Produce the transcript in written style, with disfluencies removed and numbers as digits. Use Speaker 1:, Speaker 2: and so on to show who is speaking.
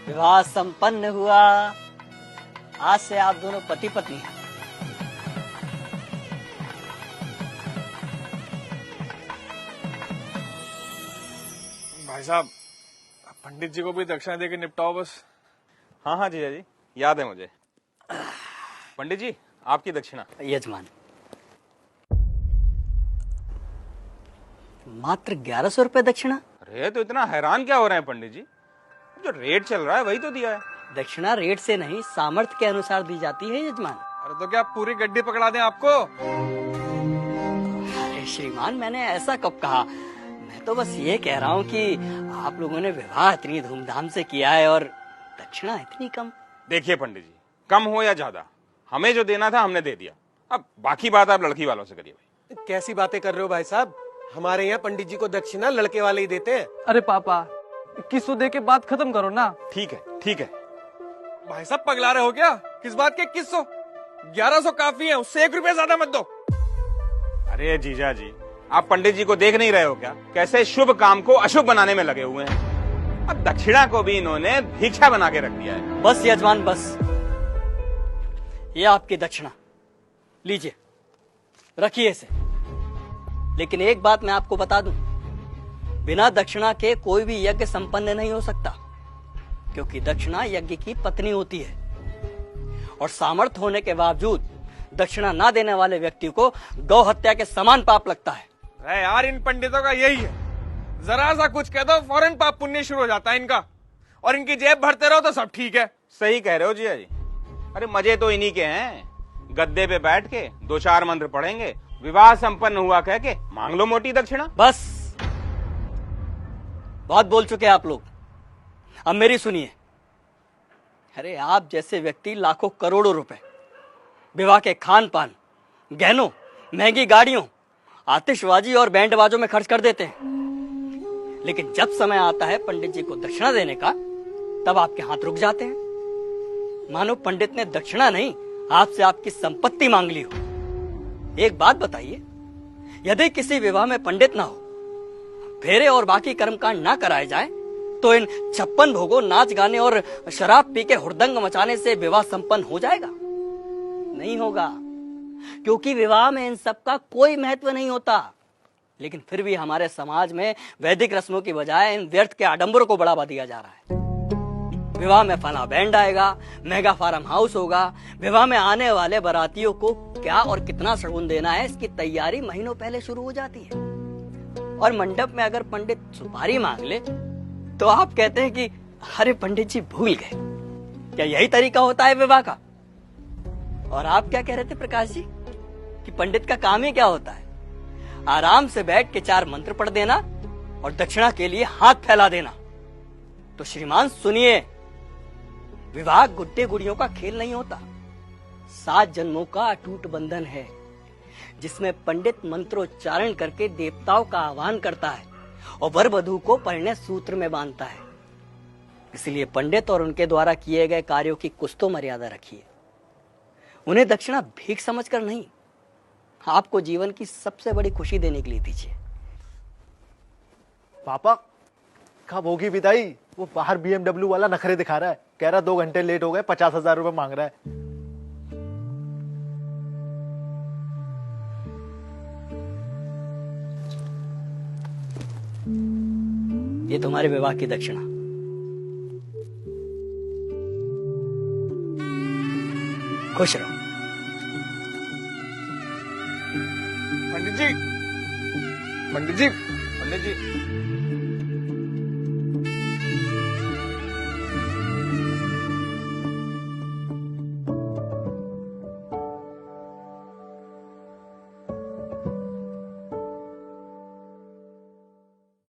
Speaker 1: विवाह संपन्न हुआ। आज से आप दोनों पति पत्नी हैं।
Speaker 2: भाई साहब, पंडित जी को भी दक्षिणा देके निपटाओ बस।
Speaker 3: हाँ हाँ जीजा जी, याद है मुझे। पंडित जी, आपकी दक्षिणा।
Speaker 1: यजमान, मात्र 1100 रुपए दक्षिणा।
Speaker 3: अरे तो इतना हैरान क्या हो रहे हैं पंडित जी? जो रेट चल रहा है वही तो दिया है।
Speaker 1: दक्षिणा रेट से नहीं, सामर्थ्य के अनुसार दी जाती है यजमान।
Speaker 2: अरे तो क्या पूरी गड्डी पकड़ा दें आपको?
Speaker 1: अरे श्रीमान, मैंने ऐसा कब कहा? मैं तो बस ये कह रहा हूँ कि आप लोगों ने विवाह इतनी धूमधाम से किया है और दक्षिणा इतनी कम।
Speaker 3: देखिए पंडित जी, कम हो या ज्यादा, हमें जो देना था हमने दे दिया। अब बाकी बात आप लड़की वालों से करिए भाई।
Speaker 4: कैसी बातें कर रहे हो भाई साहब? हमारे यहाँ पंडित जी को दक्षिणा लड़के वाले ही देते हैं।
Speaker 5: अरे पापा, 2100 दे के बात खत्म करो ना।
Speaker 3: ठीक है ठीक है।
Speaker 2: भाई साहब पगला रहे हो क्या? किस बात के 2100? 1100 काफी है, उससे 1 रुपया ज्यादा मत दो।
Speaker 3: अरे जीजा जी, आप पंडित जी को देख नहीं रहे हो क्या? कैसे शुभ काम को अशुभ बनाने में लगे हुए हैं। अब दक्षिणा को भी इन्होंने भिक्षा बना के रख दिया है।
Speaker 1: बस यजमान बस, ये आपकी दक्षिणा लीजिए, रखिए इसे। लेकिन एक बात मैं आपको बता दूं, बिना दक्षिणा के कोई भी यज्ञ संपन्न नहीं हो सकता, क्योंकि दक्षिणा यज्ञ की पत्नी होती है और सामर्थ्य होने के बावजूद दक्षिणा ना देने वाले व्यक्ति को गौ हत्या के समान पाप लगता है।
Speaker 2: अरे यार, इन पंडितों का यही है, जरा सा कुछ कह दो फौरन पाप पुण्य शुरू हो जाता है इनका, और इनकी जेब भरते रहो तो सब ठीक है।
Speaker 3: सही कह रहे हो जीजा जी। अरे मजे तो इन्हीं के हैं। गद्दे पे बैठ के 2-4 मंत्र पढ़ेंगे, विवाह संपन्न हुआ कह के मांग लो मोटी दक्षिणा।
Speaker 1: बस, बहुत बोल चुके आप लोग, अब मेरी सुनिए। अरे आप जैसे व्यक्ति लाखों करोड़ों रुपए विवाह के खान पान, गहनों, महंगी गाड़ियों, आतिशबाजी और बैंड बाजों में खर्च कर देते हैं, लेकिन जब समय आता है पंडित जी को दक्षिणा देने का, तब आपके हाथ रुक जाते हैं, मानो पंडित ने दक्षिणा नहीं आपसे आपकी संपत्ति मांग ली हो। एक बात बताइए, यदि किसी विवाह में पंडित ना हो, फेरे और बाकी कर्मकांड ना कराए जाए, तो इन 56 भोगों, नाच गाने और शराब पी के हुड़दंग मचाने से विवाह संपन्न हो जाएगा? नहीं होगा, क्योंकि विवाह में इन सब का कोई महत्व नहीं होता। लेकिन फिर भी हमारे समाज में वैदिक रस्मों की बजाय इन व्यर्थ के आडंबरों को बढ़ावा दिया जा रहा है। विवाह में फला बैंड आएगा, महंगा फार्म हाउस होगा, विवाह में आने वाले बारातियों को क्या और कितना शगुन देना है, इसकी तैयारी महीनों पहले शुरू हो जाती है। और मंडप में अगर पंडित सुपारी मांग ले तो आप कहते हैं कि अरे पंडित जी भूल गए। क्या यही तरीका होता है विवाह का? और आप क्या कह रहे थे प्रकाश जी कि पंडित का काम ही क्या होता है? आराम से बैठ के 4 मंत्र पढ़ देना और दक्षिणा के लिए हाथ फैला देना। तो श्रीमान सुनिए, विवाह गुड्डे गुड़ियों का खेल नहीं होता, 7 जन्मों का अटूट बंधन है, जिसमें पंडित मंत्रोच्चारण करके देवताओं का आह्वान करता है और वर वधू को परिणय सूत्र में बांधता है। इसलिए पंडित और उनके द्वारा किए गए कार्यों की कुछ तो मर्यादा रखिए। उन्हें दक्षिणा भीख समझकर नहीं, आपको जीवन की सबसे बड़ी खुशी देने के लिए दीजिए।
Speaker 6: पापा, कब होगी विदाई? वो बाहर BMW वाला नखरे दिखा रहा है, कह रहा 2 घंटे लेट हो गए, 50,000 रुपए मांग रहा है।
Speaker 1: ये तुम्हारे विवाह की दक्षिणा। खुश रहो।
Speaker 2: पंडित जी, पंडित जी,
Speaker 3: पंडित जी,